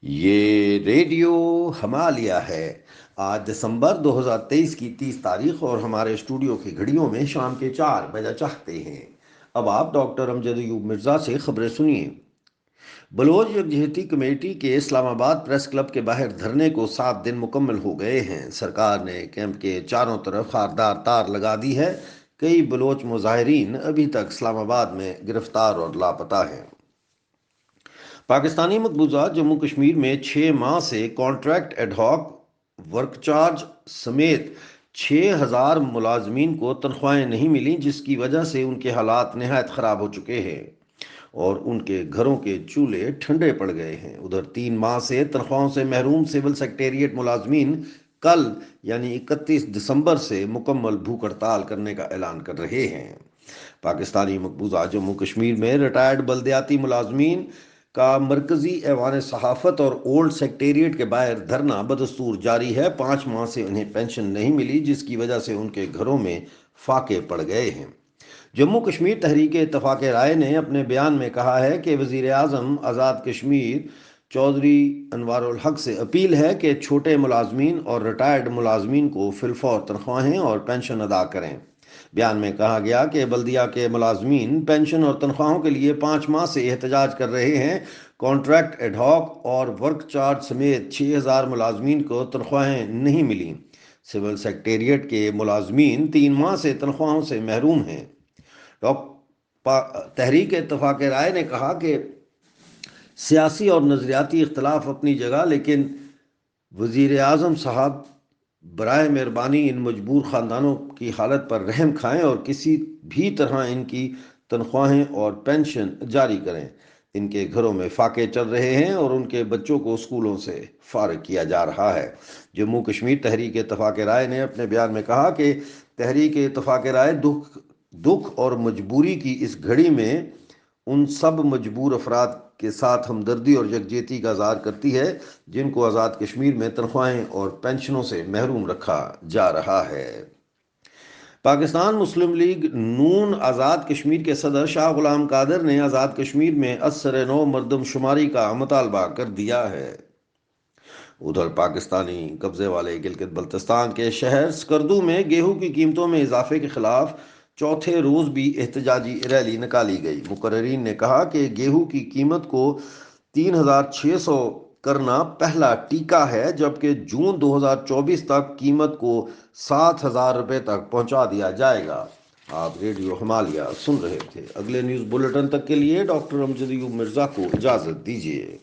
یہ ریڈیو ہمالیہ ہے۔ آج دسمبر 2023 کی 30 تاریخ اور ہمارے اسٹوڈیو کی گھڑیوں میں شام کے 4 بجا چاہتے ہیں۔ اب آپ ڈاکٹر امجد ایوب مرزا سے خبریں سنیے۔ بلوچ یکجہتی کمیٹی کے اسلام آباد پریس کلب کے باہر دھرنے کو 7 دن مکمل ہو گئے ہیں۔ سرکار نے کیمپ کے چاروں طرف خاردار تار لگا دی ہے۔ کئی بلوچ مظاہرین ابھی تک اسلام آباد میں گرفتار اور لاپتہ ہیں۔ پاکستانی مقبوضہ جموں کشمیر میں 6 ماہ سے contract ad hoc work charge سمیت 6000 ملازمین کو تنخواہیں نہیں ملیں، جس کی وجہ سے ان کے حالات نہایت خراب ہو چکے ہیں اور ان کے گھروں کے چولہے ٹھنڈے پڑ گئے ہیں۔ ادھر 3 ماہ سے تنخواہوں سے محروم سول سیکریٹریٹ ملازمین کل یعنی 31 دسمبر سے مکمل بھوک ہڑتال کرنے کا اعلان کر رہے ہیں۔ پاکستانی مقبوضہ جموں کشمیر میں ریٹائرڈ بلدیاتی ملازمین کا مرکزی ایوان صحافت اور اولڈ سیکریٹریٹ کے باہر دھرنا بدستور جاری ہے۔ 5 ماہ سے انہیں پینشن نہیں ملی، جس کی وجہ سے ان کے گھروں میں فاقے پڑ گئے ہیں۔ جموں کشمیر تحریک اتفاق رائے نے اپنے بیان میں کہا ہے کہ وزیر اعظم آزاد کشمیر چودھری انوار الحق سے اپیل ہے کہ چھوٹے ملازمین اور ریٹائرڈ ملازمین کو فی الفور تنخواہیں اور پینشن ادا کریں۔ بیان میں کہا گیا کہ بلدیہ کے ملازمین پینشن اور تنخواہوں کے لیے 5 ماہ سے احتجاج کر رہے ہیں۔ کانٹریکٹ ایڈ ہاک اور ورک چارج سمیت 6000 ملازمین کو تنخواہیں نہیں ملیں۔ سول سیکریٹریٹ کے ملازمین 3 ماہ سے تنخواہوں سے محروم ہیں۔ تحریک اتفاق رائے نے کہا کہ سیاسی اور نظریاتی اختلاف اپنی جگہ، لیکن وزیر اعظم صاحب برائے مہربانی ان مجبور خاندانوں کی حالت پر رحم کھائیں اور کسی بھی طرح ان کی تنخواہیں اور پینشن جاری کریں۔ ان کے گھروں میں فاقے چل رہے ہیں اور ان کے بچوں کو اسکولوں سے فارغ کیا جا رہا ہے۔ جموں کشمیر تحریک اتفاق رائے نے اپنے بیان میں کہا کہ تحریک اتفاق رائے دکھ اور مجبوری کی اس گھڑی میں ان سب مجبور افراد کے ساتھ ہمدردی اور یکجہتی کا اظہار کرتی ہے جن کو آزاد کشمیر میں تنخواہیں اور پینشنوں سے محروم رکھا جا رہا ہے۔ پاکستان مسلم لیگ نون آزاد کشمیر کے صدر شاہ غلام قادر نے آزاد کشمیر میں ازسر نو مردم شماری کا مطالبہ کر دیا ہے۔ ادھر پاکستانی قبضے والے گلگت بلتستان کے شہر سکردو میں گیہوں کی قیمتوں میں اضافے کے خلاف چوتھے روز بھی احتجاجی ریلی نکالی گئی۔ مقررین نے کہا کہ گیہوں کی قیمت کو 3600 کرنا پہلا ٹیکہ ہے، جبکہ جون 2024 تک قیمت کو 7000 روپے تک پہنچا دیا جائے گا۔ آپ ریڈیو ہمالیہ سن رہے تھے۔ اگلے نیوز بلیٹن تک کے لیے ڈاکٹر امجد ایوب مرزا کو اجازت دیجیے۔